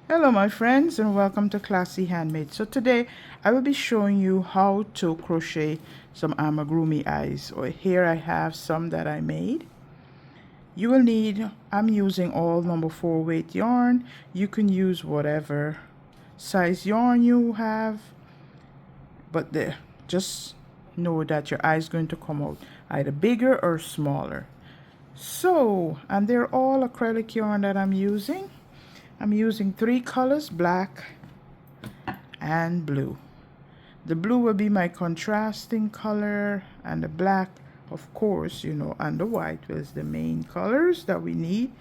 Hello my friends and welcome to Classy Handmade. So today I will be showing you how to crochet some amigurumi eyes. Or here I have some that I made. You will need, I'm using all number 4 weight yarn. You can use whatever size yarn you have, but just know that your eye is going to come out either bigger or smaller. So, and they're all acrylic yarn that I'm using. I'm using 3 colors, black and blue. The blue will be my contrasting color, and the black, of course, and the white is the main colors that we need.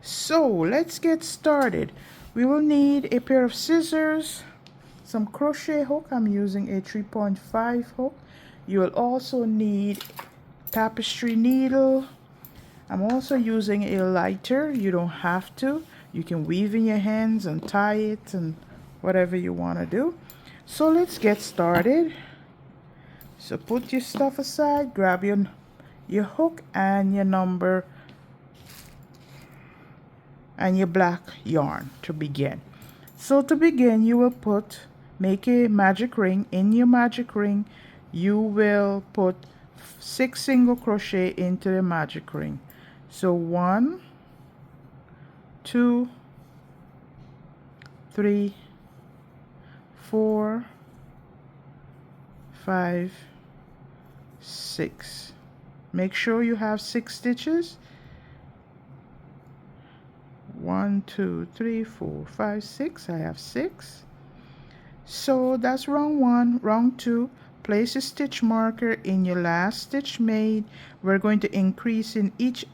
So let's get started. We will need a pair of scissors, some crochet hook. I'm using a 3.5 hook. You will also need tapestry needle. I'm also using a lighter. You don't have to. You can weave in your hands and tie it and whatever you want to do. So let's get started. So put your stuff aside, grab your hook and your number and your black yarn to begin. So to begin, you will make a magic ring. In your magic ring, you will put 6 single crochet into the magic ring. So 1, 2, 3, 4, 5, 6. Make sure you have 6 stitches. 1, 2, 3, 4, 5, 6. I have 6. So that's round 1. Round 2, place a stitch marker in your last stitch made. We're going to increase in each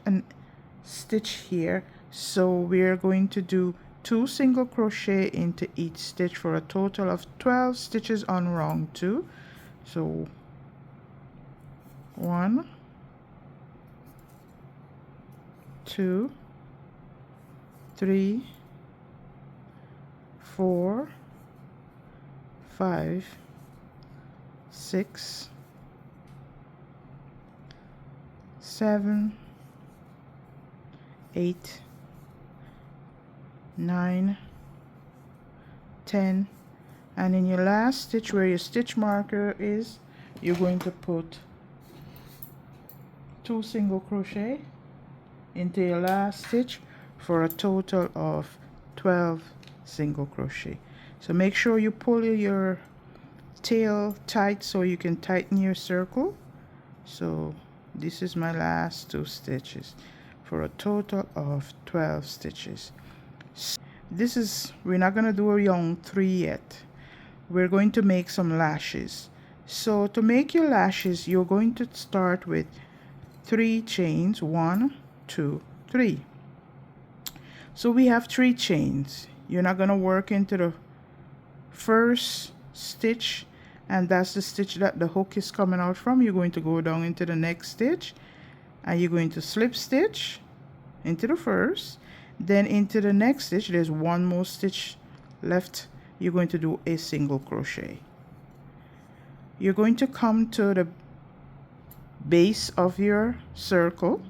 stitch here. So we're going to do 2 single crochet into each stitch for a total of 12 stitches on round 2. So 1, 2, 3, 4, 5, 6, 7, 8, 9, 10, and in your last stitch where your stitch marker is, you're going to put 2 single crochet into your last stitch for a total of 12 single crochet. So make sure you pull your tail tight so you can tighten your circle. So this is my last 2 stitches for a total of 12 stitches. We're not going to do a round 3 yet. We're going to make some lashes. So to make your lashes, you're going to start with 3 chains. 1, 2, 3. So we have 3 chains. You're not going to work into the first stitch, and that's the stitch that the hook is coming out from. You're going to go down into the next stitch, and you're going to slip stitch into the first, then into the next stitch. There's one more stitch left. You're going to do a single crochet. You're going to come to the base of your circle,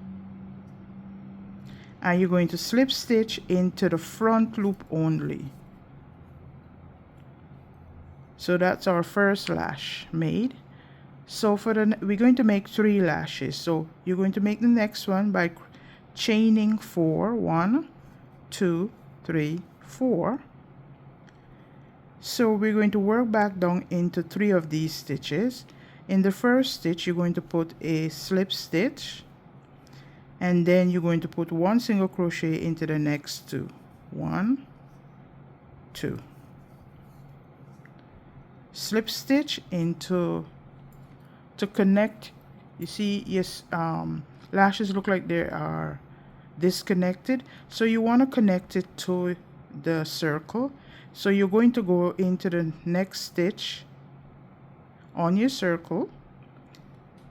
and you're going to slip stitch into the front loop only. So that's our first lash made. So we're going to make 3 lashes. So you're going to make the next one by chaining 4. 1, 2, 3, 4. So we're going to work back down into 3 of these stitches. In the first stitch, you're going to put a slip stitch, and then you're going to put 1 single crochet into the next 2. 1, 2. Slip stitch into to connect. You see, yes, lashes look like they are disconnected, so you want to connect it to the circle. So you're going to go into the next stitch on your circle,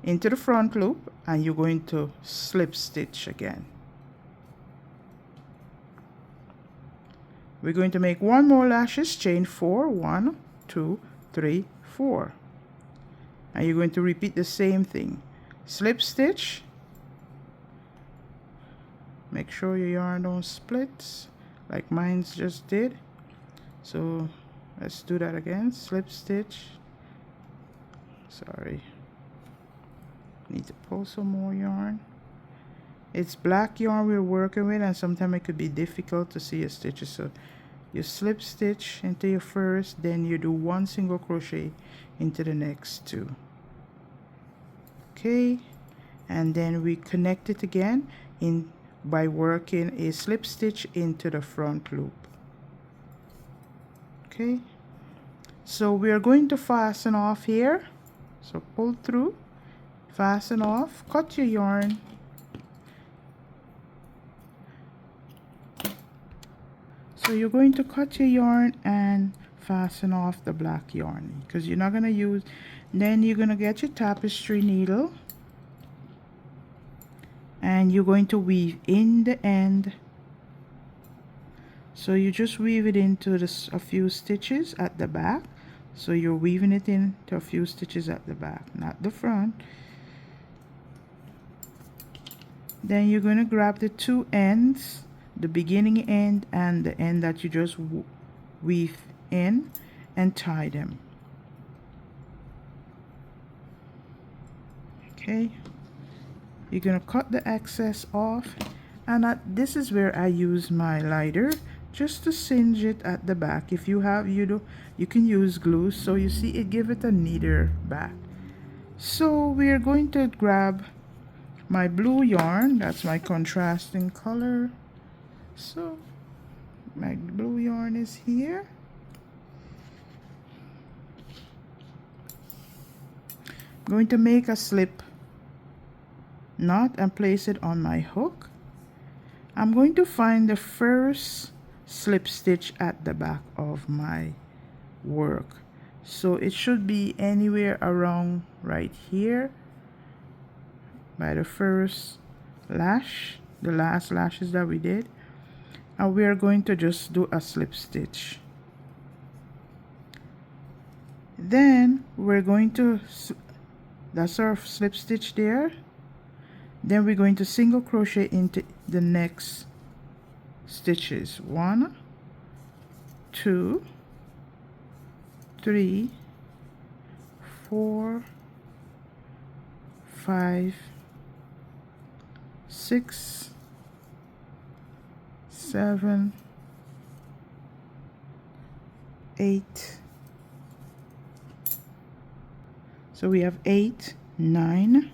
into the front loop, and you're going to slip stitch again. We're going to make 1 more lashes, chain 4. 1, 2, 3, 4. And you're going to repeat the same thing. Slip stitch. Make sure your yarn don't split like mine just did. So let's do that again. Slip stitch. Sorry, need to pull some more yarn. It's black yarn we're working with, and sometimes it could be difficult to see your stitches. So you slip stitch into your first, then you do 1 single crochet into the next 2. Okay, and then we connect it again in by working a slip stitch into the front loop. Okay, so we are going to fasten off here. So pull through, fasten off, cut your yarn. So you're going to cut your yarn and fasten off the black yarn because you're not going to use. Then you're going to get your tapestry needle and you're going to weave in the end. So you just weave it into a few stitches at the back. So you're weaving it into a few stitches at the back, not the front. Then you're going to grab the 2 ends, the beginning end and the end that you just weave in, and tie them. Okay, you're going to cut the excess off, and this is where I use my lighter just to singe it at the back. If you have, you can use glue, so you see it give it a neater back. So we're going to grab my blue yarn, that's my contrasting color. So my blue yarn is here. I'm going to make a slip knot and place it on my hook. I'm going to find the first slip stitch at the back of my work. So it should be anywhere around right here by the first lash, the last lashes that we did. And we are going to just do a slip stitch. Then we're going to, that's our slip stitch there. Then we're going to single crochet into the next stitches. 1, 2, 3, 4, 5, 6, 7, 8. So we have 8, 9.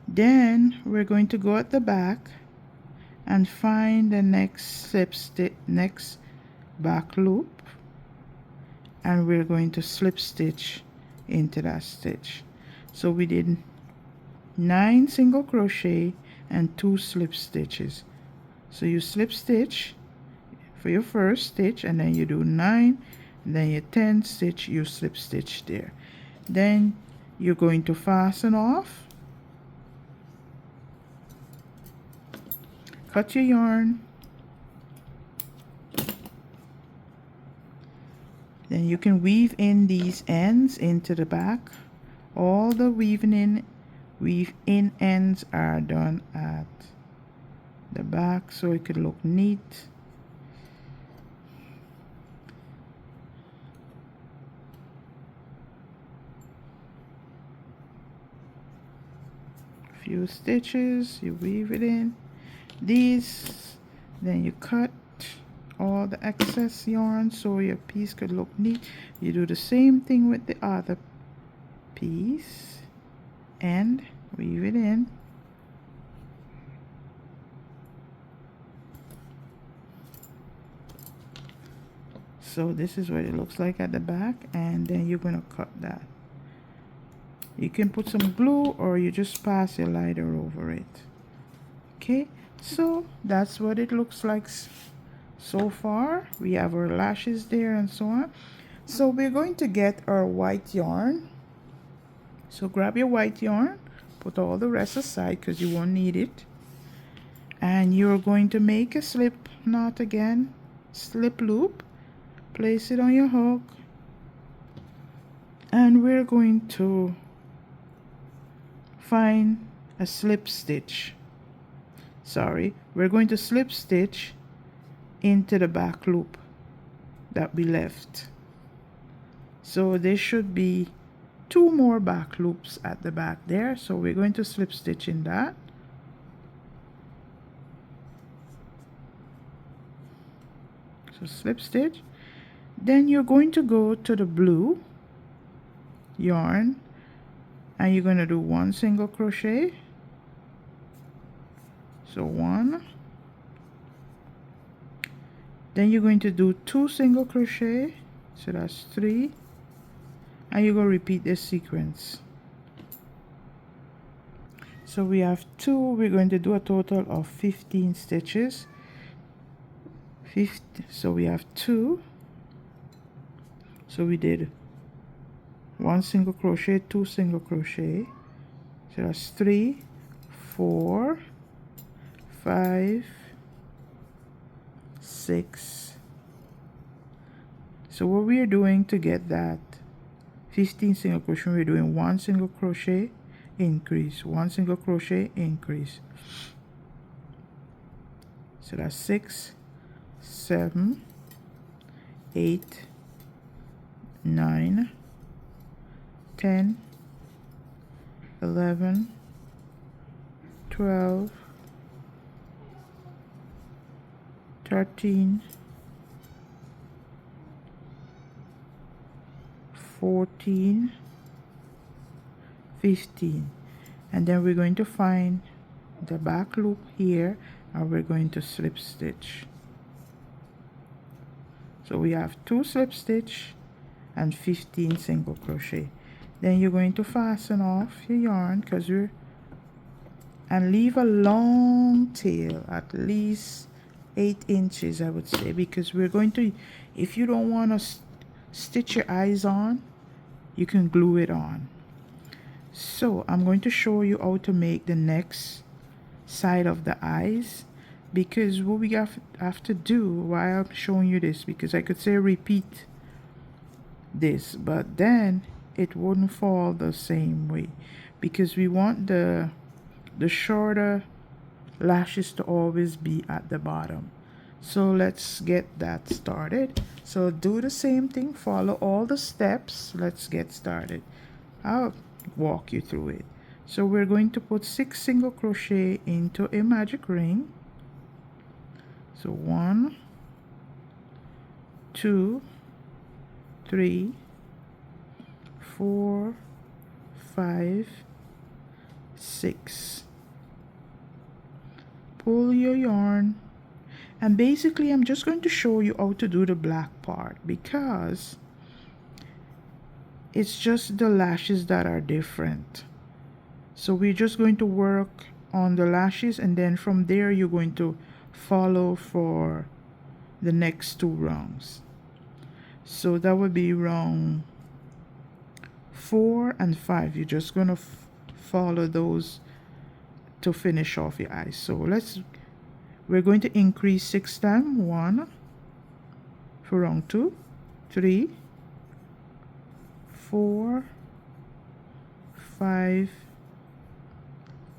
Then we're going to go at the back and find the next slip stitch, next back loop, and we're going to slip stitch into that stitch. So we did 9 single crochet and 2 slip stitches. So you slip stitch for your first stitch, and then you do 9, and then your 10th stitch you slip stitch there. Then you're going to fasten off, cut your yarn, then you can weave in these ends into the back. All the weave in ends are done at the back so it could look neat. Few stitches, you weave it in these, then you cut all the excess yarn so your piece could look neat. You do the same thing with the other piece and weave it in. So this is what it looks like at the back, and then you're going to cut that. You can put some glue or you just pass your lighter over it. Okay, so that's what it looks like so far. We have our lashes there and so on. So we're going to get our white yarn. So grab your white yarn, put all the rest aside because you won't need it. And you're going to make a slip knot again, slip loop, place it on your hook, and we're going to find a slip stitch. Sorry, we're going to slip stitch into the back loop that we left. So there should be 2 more back loops at the back there, so we're going to slip stitch in that. So slip stitch, then you're going to go to the blue yarn and you're going to do 1 single crochet. So 1, then you're going to do 2 single crochet, so that's 3, and you're going to repeat this sequence. So we have 2, we're going to do a total of 15 stitches. So we have 2, so we did 1 single crochet, 2 single crochet, so that's 3, 4, 5, 6. So what we are doing to get that 15 single crochet, we're doing 1 single crochet, increase, 1 single crochet, increase. So that's 6, 7, 8, 9, 10, 11, 12, 13, 14, 15, and then we're going to find the back loop here and we're going to slip stitch. So we have 2 slip stitch and 15 single crochet. Then you're going to fasten off your yarn and leave a long tail, at least 8 inches I would say, because we're going to, if you don't want to stitch your eyes on, you can glue it on. So I'm going to show you how to make the next side of the eyes, because what we have to do while I'm showing you this, because I could say repeat this, but then it wouldn't fall the same way, because we want the shorter lashes to always be at the bottom. So let's get that started. So do the same thing, follow all the steps. Let's get started. I'll walk you through it. So we're going to put 6 single crochet into a magic ring. So 1, 2, 3, 4, 5, 6. Pull your yarn, and basically I'm just going to show you how to do the black part, because it's just the lashes that are different. So we're just going to work on the lashes, and then from there you're going to follow for the next 2 rounds. So that would be round 4 and 5. You're just going to follow those to finish off your eyes. So we're going to increase 6 times. 1 for round 2, 3, 4, 5,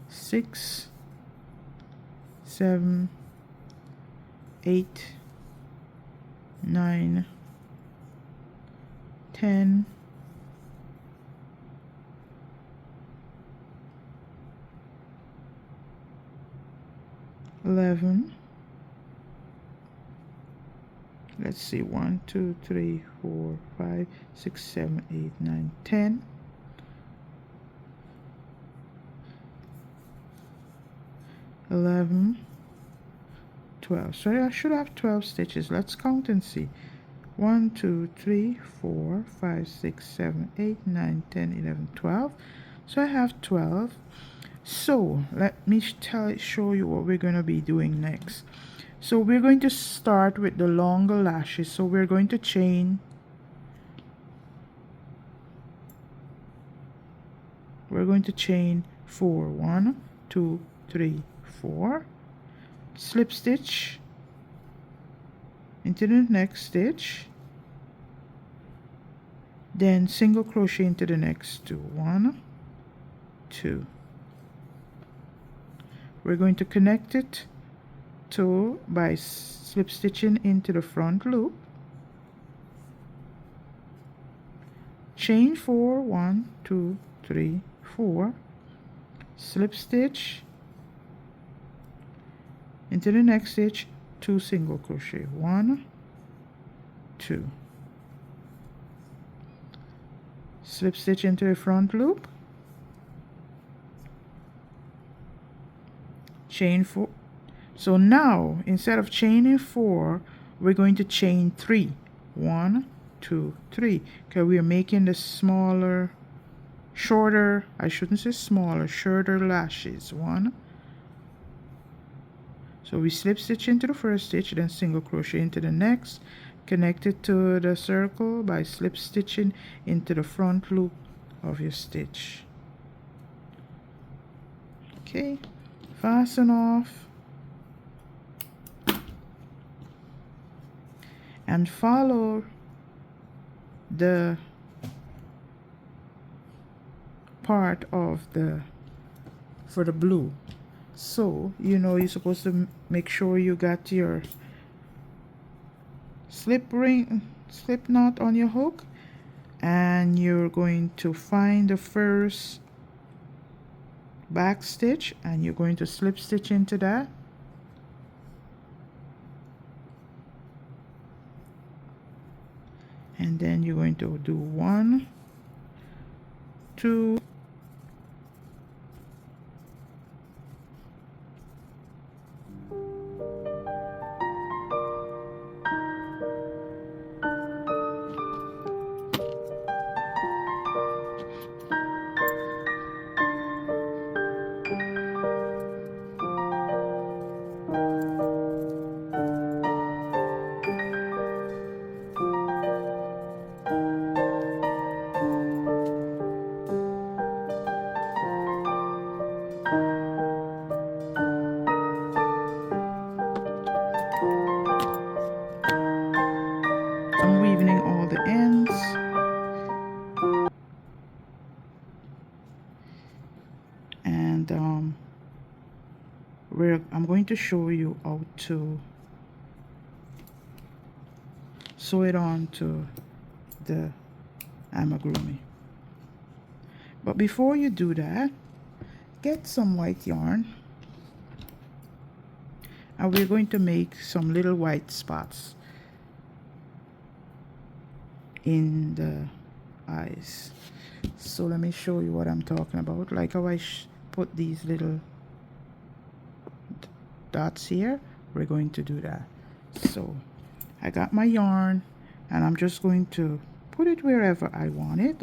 6, 7, 8, 9, 10, 11. Let's see, 1, 2, 3, 4, 5, 6, 7, 8, 9, 10. 11, 12. So I should have 12 stitches. Let's count and see. 1, 2, 3, 4, 5, 6, 7, 8, 9, 10, 11, 12. So I have 12. So let me show you what we're going to be doing next. So we're going to start with the longer lashes. So we're going to chain. We're going to chain 4. 1, 2, 3, 4. Slip stitch into the next stitch. Then single crochet into the next 2. 1, 2. We're going to connect it by slip stitching into the front loop. chain 4, 1, 2, 3, 4, slip stitch into the next stitch, 2 single crochet, 1, 2, slip stitch into the front loop, chain 4. So now instead of chaining 4, we're going to chain 3, 1, 2, 3, because we are making the smaller, shorter, I shouldn't say smaller, shorter lashes. 1. So we slip stitch into the first stitch, then single crochet into the next, connect it to the circle by slip stitching into the front loop of your stitch. Okay, fasten off and follow the part of the for the blue. So you know you're supposed to make sure you got your slip knot on your hook, and you're going to find the first back stitch and you're going to slip stitch into that, and then you're going to do 1, 2, I'm weaving all the ends. And I'm going to show you how to sew it on to the amigurumi. But before you do that, get some white yarn, and we're going to make some little white spots in the eyes. So let me show you what I'm talking about. Like how I put these little dots here, we're going to do that. So I got my yarn and I'm just going to put it wherever I want it,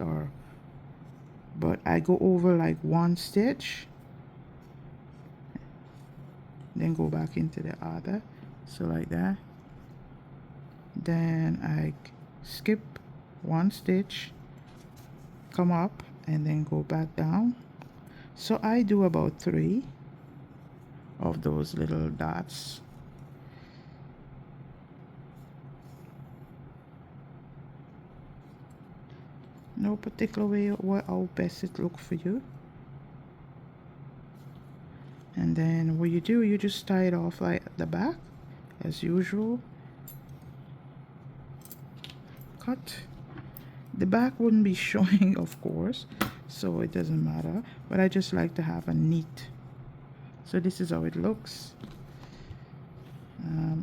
but I go over like 1 stitch, then go back into the other, so like that. Then I skip 1 stitch, come up, and then go back down. So I do about 3 of those little dots. No particular way how best it look for you. And then what you do, you just tie it off like at the back as usual. Cut. The back wouldn't be showing, of course, so it doesn't matter, but I just like to have a neat. So this is how it looks.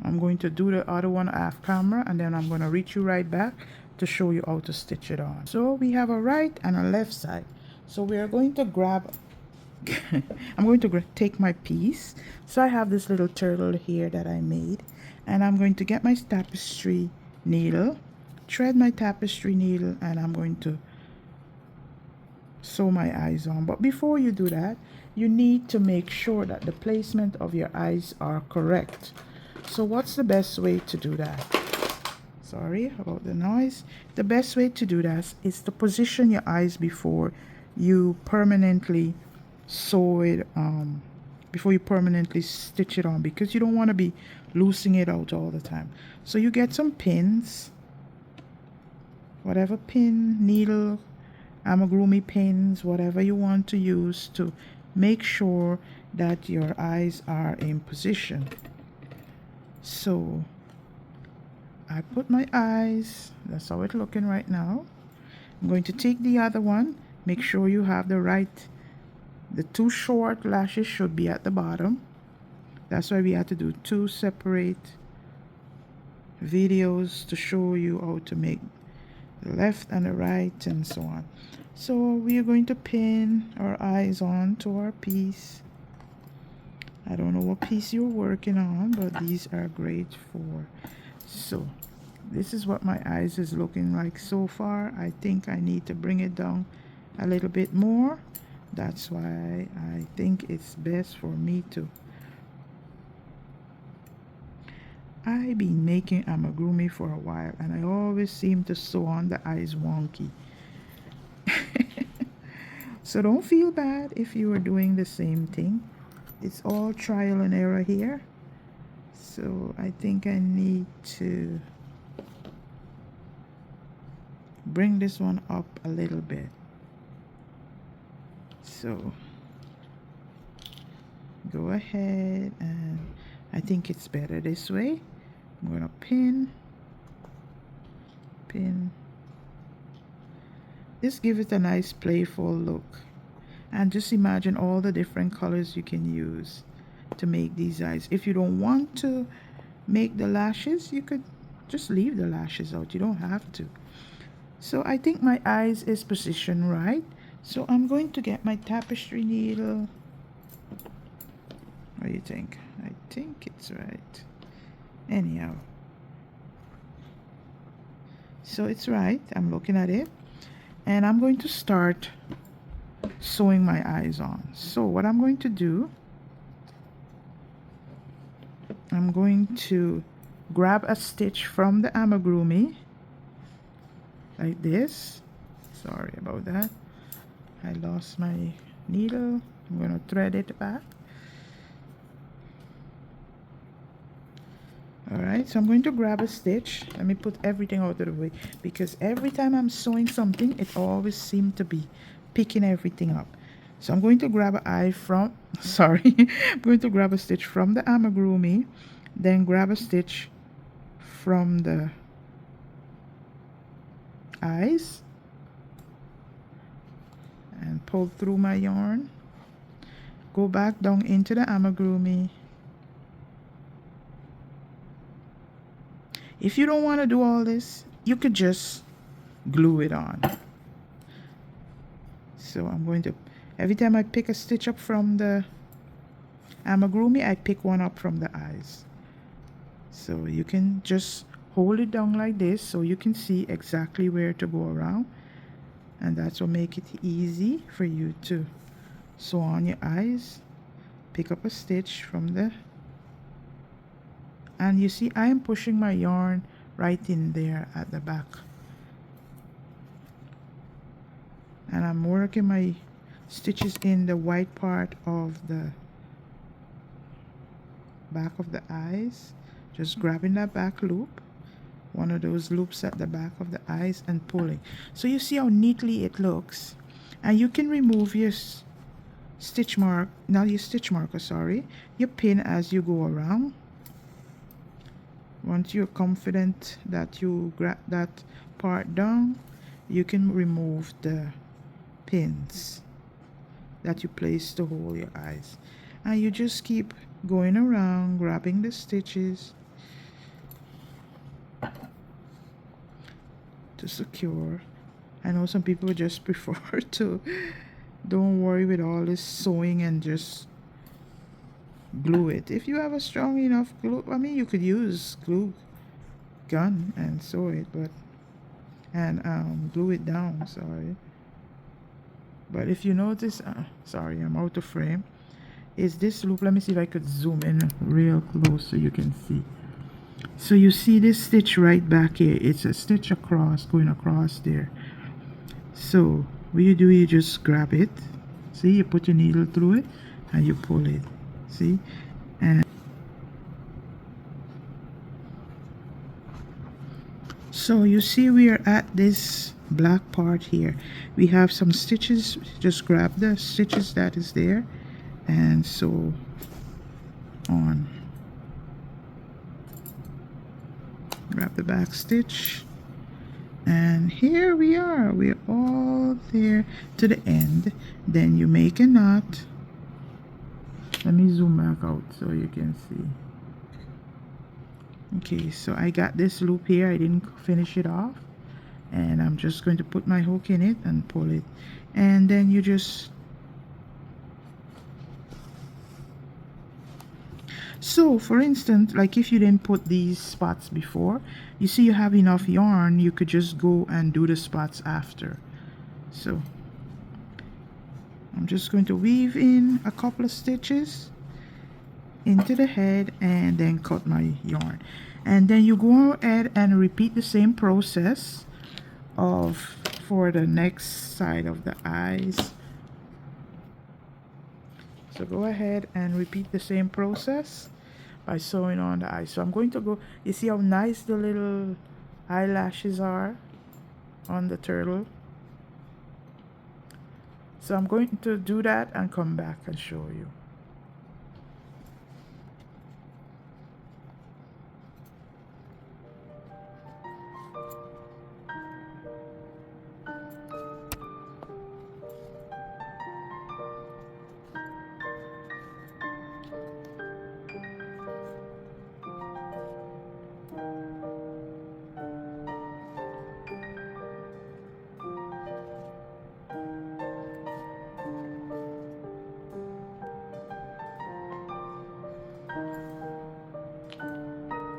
I'm going to do the other one off camera, and then I'm going to reach you right back to show you how to stitch it on. So we have a right and a left side. So we are going to grab I'm going to take my piece. So I have this little turtle here that I made, and I'm going to get my tapestry needle, thread my tapestry needle, and I'm going to sew my eyes on. But before you do that, you need to make sure that the placement of your eyes are correct. So what's the best way to do that? Sorry about the noise. The best way to do that is to position your eyes before you permanently sew it, before you permanently stitch it on, because you don't want to be loosening it out all the time. So you get some pins, whatever pin, needle, amigurumi pins, whatever you want to use to make sure that your eyes are in position. So I put my eyes, that's how it's looking right now, I'm going to take the other one. Make sure you have the two short lashes should be at the bottom. That's why we had to do two separate videos to show you how to make the left and the right and so on. So we are going to pin our eyes on to our piece. I don't know what piece you're working on, but these are great for. So this is what my eyes is looking like so far. I think I need to bring it down a little bit more. That's why I think it's best for me to. I've been making amigurumi for a while and I always seem to sew on the eyes wonky. So don't feel bad if you are doing the same thing. It's all trial and error here. So I think I need to bring this one up a little bit. So go ahead, and I think it's better this way. I'm gonna pin. Just give it a nice playful look, and just imagine all the different colors you can use to make these eyes. If you don't want to make the lashes, you could just leave the lashes out. You don't have to. So I think my eyes is positioned right. So I'm going to get my tapestry needle. What do you think? I think it's right. Anyhow. So it's right. I'm looking at it. And I'm going to start sewing my eyes on. So what I'm going to do, I'm going to grab a stitch from the amigurumi like this. Sorry about that. I lost my needle. I'm going to thread it back. Alright, so I'm going to grab a stitch. Let me put everything out of the way, because every time I'm sewing something, it always seems to be picking everything up. So I'm going to grab I'm going to grab a stitch from the amigurumi, then grab a stitch from the eyes and pull through my yarn. Go back down into the amigurumi. If you don't want to do all this, you could just glue it on. So I'm going to, every time I pick a stitch up from the amigurumi, I pick one up from the eyes. So you can just hold it down like this so you can see exactly where to go around. And that's what make it easy for you to sew on your eyes. Pick up a stitch from the, and you see I am pushing my yarn right in there at the back, and I'm working my stitches in the white part of the back of the eyes, just grabbing that back loop, one of those loops at the back of the eyes, and pulling. So you see how neatly it looks. And you can remove your stitch mark, not your stitch marker, sorry, your pin as you go around. Once you're confident that you grab that part down, you can remove the pins that you place to hold your eyes. And you just keep going around, grabbing the stitches to secure. I know some people just prefer to don't worry with all this sewing and just glue it. If you have a strong enough glue, I mean, you could use glue gun and sew it, but glue it down, sorry. But if you notice, sorry, I'm out of frame, is this loop. Let me see if I could zoom in real close so you can see. So you see this stitch right back here, it's a stitch across, going across there. So what you do, you just grab it, see, you put your needle through it and you pull it, see, and so you see we are at this black part here. We have some stitches, just grab the stitches that is there and sew on. Grab the back stitch And here we are, we're all there to the end. Then you make a knot. Let me zoom back out so you can see. Okay, so I got this loop here, I didn't finish it off, and I'm just going to put my hook in it and pull it, and then you just, so for instance, like if you didn't put these spots before, you see you have enough yarn, you could just go and do the spots after. So I'm just going to weave in a couple of stitches into the head and then cut my yarn, and then you go ahead and repeat the same process of for the next side of the eyes. So go ahead and repeat the same process by sewing on the eyes. So I'm going to go, you see how nice the little eyelashes are on the turtle. So I'm going to do that and come back and show you.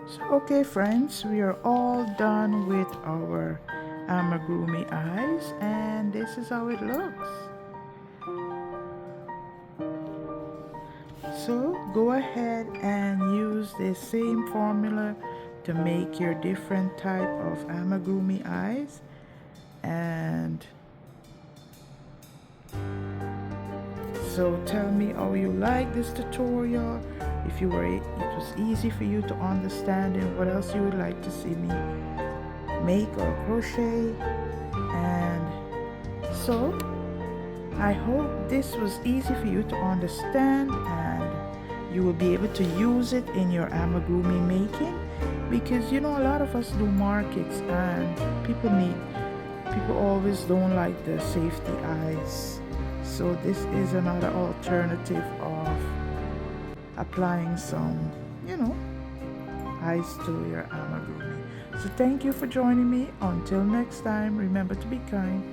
So, okay friends, we are all done with our amigurumi eyes, and this is how it looks. So go ahead and use the same formula to make your different type of amigurumi eyes. And so tell me how you like this tutorial, if you were, it was easy for you to understand, and what else you would like to see me make or crochet. And so I hope this was easy for you to understand, and you will be able to use it in your amigurumi making, because you know a lot of us do markets and people always don't like the safety eyes. So this is another alternative of applying some, you know, eyes to your amigurumi. So thank you for joining me. Until next time, remember to be kind